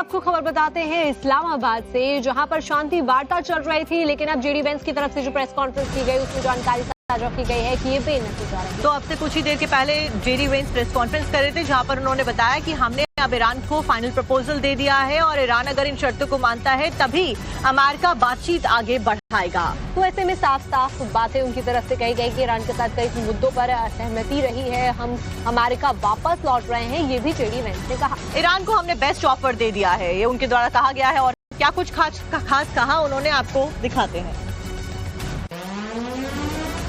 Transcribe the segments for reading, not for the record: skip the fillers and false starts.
आपको खबर बताते हैं इस्लामाबाद से, जहां पर शांति वार्ता चल रही थी, लेकिन अब जेडी वेंस की तरफ से जो प्रेस कॉन्फ्रेंस की गई उसमें जानकारी साझा की गई है कि ये बेनतीजा रही। तो अब से कुछ ही देर के पहले जेडी वेंस प्रेस कॉन्फ्रेंस कर रहे थे, जहां पर उन्होंने बताया कि हमने अब ईरान को फाइनल प्रपोजल दे दिया है और ईरान अगर इन शर्तों को मानता है तभी अमेरिका बातचीत आगे बढ़ाएगा। तो ऐसे में साफ साफ बातें उनकी तरफ से कही गई कि ईरान के साथ कई मुद्दों पर असहमति रही है, हम अमेरिका वापस लौट रहे हैं, ये भी जेडी वेंस ने कहा। ईरान को हमने बेस्ट ऑफर दे दिया है, ये उनके द्वारा कहा गया है। और क्या कुछ खास कहा उन्होंने, आपको दिखाते हैं।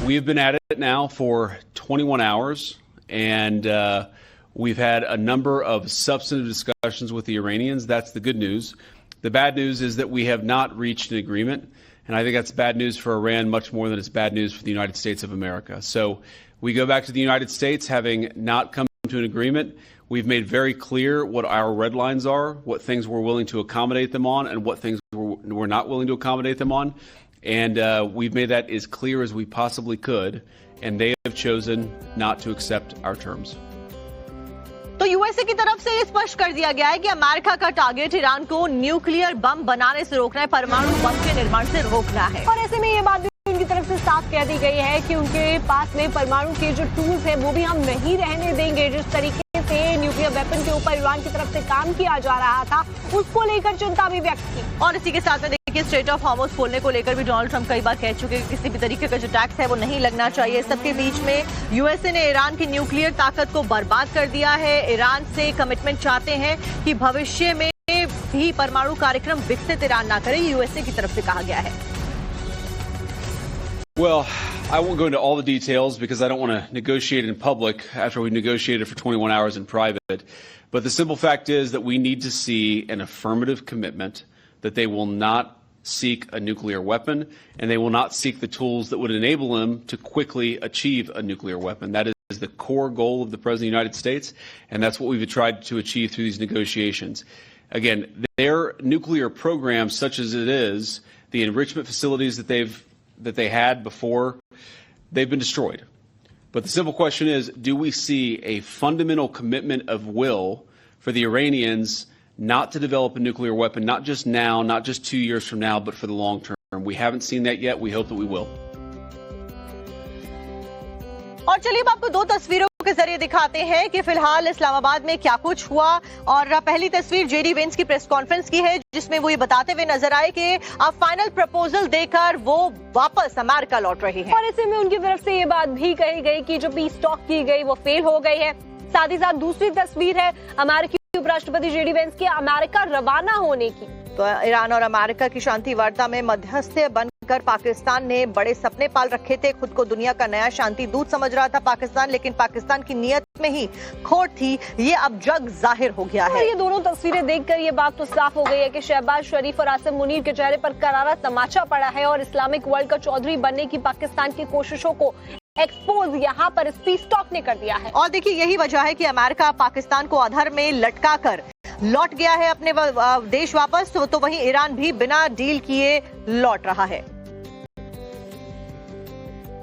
We have been at it now for 21 hours, and we've had a number of substantive discussions with the Iranians. That's the good news. The bad news is that we have not reached an agreement, and I think that's bad news for Iran much more than it's bad news for the United States of America. So we go back to the United States having not come to an agreement. We've made very clear what our red lines are, what things we're willing to accommodate them on, and what things we're not willing to accommodate them on. And we've made that as clear as we possibly could, and they have chosen not to accept our terms. तो USA की तरफ से स्पष्ट कर दिया गया है कि अमेरिका का टारगेट ईरान को न्यूक्लियर बम बनाने से रोकना है, परमाणु बम के निर्माण से रोकना है। और ऐसे में ये बात भी उनकी तरफ से साफ कह दी गई है कि उनके पास में परमाणु के जो टूल्स हैं वो भी हम नहीं रहने देंगे। जिस तरीके से न्यूक्लियर वेपन के ऊपर ईरान की तरफ से काम किया जा रहा था, उसको लेकर चिंता भी व्यक्त की। और इसी के साथ में देखिए, स्ट्रेट ऑफ हॉर्मुज़ खोलने को लेकर भी डोनाल्ड ट्रंप कई बार कह चुके हैं कि किसी भी तरीके का जो टैक्स है वो नहीं लगना चाहिए। सबके बीच में यूएसए ने ईरान की न्यूक्लियर ताकत को बर्बाद कर दिया है। ईरान से कमिटमेंट चाहते हैं कि भविष्य में भी परमाणु कार्यक्रम विकसित ईरान ना करे, यूएसए की तरफ से कहा गया है। Well, I won't go into all the details because I don't want to negotiate in public after we negotiated for 21 hours in private. But the simple fact is that we need to see an affirmative commitment that they will not seek a nuclear weapon and they will not seek the tools that would enable them to quickly achieve a nuclear weapon. That is the core goal of the President of the United States, and that's what we've tried to achieve through these negotiations. Again, their nuclear program, such as it is, the enrichment facilities that they had before, they've been destroyed. But the simple question is, do we see a fundamental commitment of will for the Iranians not to develop a nuclear weapon, not just now, not just 2 years from now, but for the long term? We haven't seen that yet. We hope that we will. और चलिए अब आपको दो तस्वीरों के जरिए दिखाते हैं कि फिलहाल इस्लामाबाद में क्या कुछ हुआ। और पहली तस्वीर जेडी वेंस की प्रेस कॉन्फ्रेंस की है, जिसमें वो ये बताते हुए नजर आए कि अब फाइनल प्रपोजल देकर वो वापस अमेरिका लौट रही है। और ऐसे में उनकी तरफ से ये बात भी कही गई कि जो पीस टॉक की गई वो फेल हो गई है। साथ ही साथ दूसरी तस्वीर है अमेरिकी उपराष्ट्रपति जेडी वेंस के अमेरिका रवाना होने की। तो ईरान और अमेरिका की शांति वार्ता में मध्यस्थ बनकर पाकिस्तान ने बड़े सपने पाल रखे थे। खुद को दुनिया का नया शांति दूत समझ रहा था पाकिस्तान, लेकिन पाकिस्तान की नीयत में ही खोट थी, ये अब जग जाहिर हो गया है। ये दोनों तस्वीरें देखकर ये बात तो साफ हो गई है कि शहबाज शरीफ और आसिम मुनीर के चेहरे पर करारा तमाचा पड़ा है और इस्लामिक वर्ल्ड का चौधरी बनने की पाकिस्तान की कोशिशों को एक्सपोज यहाँ पर इस पीस टॉक ने कर दिया है। और देखिए, यही वजह है कि अमेरिका पाकिस्तान को अधर में लटका कर लौट गया है अपने देश वापस, तो वहीं ईरान भी बिना डील किए लौट रहा है।